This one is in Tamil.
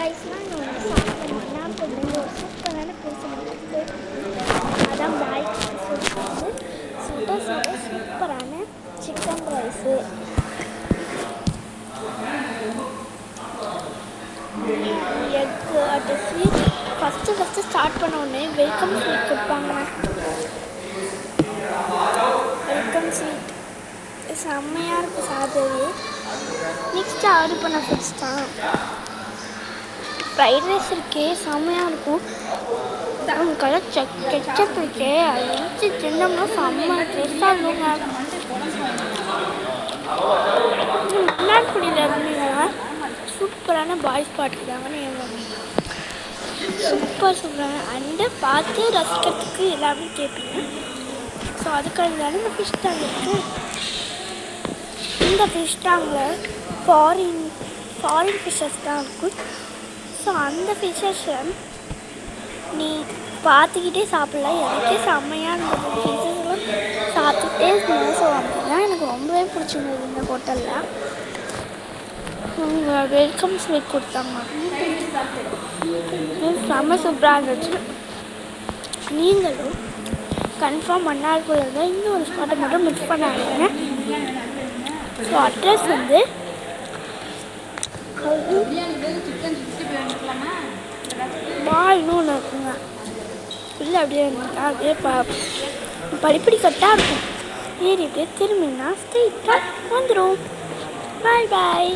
ரைஸ்லாம் இங்கே வந்து சாப்பிடணும். நாகப்பட்டினத்தில் ஒரு சூப்பரான பிளேஸ் இருக்குது. அதான் பாய் சொல்லிட்டு சுட சுட சூப்பரான சிக்கன் ரைஸு, எக்கு, அது ஸ்வீட். ஃபஸ்ட்டு ஸ்டார்ட் பண்ண உடனே வெல்கம் ஸ்வீட் கொடுப்பாங்க. வெல்கம் ஸ்வீட் செம்மையாக இருக்கும் சாப்பிட்றது. நெக்ஸ்ட்டு ஆர்டர் பண்ண ஃபுட்ஸ் தான் ஃப்ரைட் ரைஸ் இருக்கே, செம்மையாக இருக்கும். நமக்கெல்லாம் கெச்சப் இருக்கே, அதை வச்சு தின்னோம்னா செம்ம டேஸ்ட்டாக இருக்குங்க. மன்னார்குடியில் இருந்தீங்கன்னா சூப்பரான பாய் ஸ்பாட் இருக்காங்கன்னு சூப்பரான அண்டு பார்த்து ரசிக்கிறதுக்கு எல்லாமே கேட்பீங்க. ஸோ அதுக்காக தானே இந்த ஃபிஷ் டேங்க் இருக்குது. இந்த ஃபிஷ் டேங்கில் ஃபாரின் ஃபிஷ்ஷஸ் தான் இருக்கும். ஸோ அந்த ஃபிஷ்ஷஸை நீ பார்த்துக்கிட்டே சாப்பிட்லாம். எனக்கே செம்மையாக இருந்தது. ஃபிஷ்ஷஸ்லாம் சாப்பிட்டுட்டே இருந்தேன். ஸோ அப்படிதான் எனக்கு ரொம்பவே பிடிச்சிருந்தது. இந்த ஹோட்டலில் அவங்க வெல்கம் ஸ்வீட் கொடுத்தாங்க, செம்ம சூப்பராக இருந்துச்சு. நீங்களும் கன்ஃபார்ம் மன்னார்குடியில் தான் இந்த ஒரு ஸ்பாட்டை மட்டும் மிஸ் பண்ணாதீங்க. ஸோ அட்ரஸ் வந்து பால்னு ஒன்று இருக்குங்க. இல்லை அப்படியே இருந்துட்டா அப்படியே படிப்படி கட்டாக இருக்கும். ஏறி அப்படியே திரும்பினா ஸ்ட்ரெயிட்டாக வந்துடும். பாய் பாய்.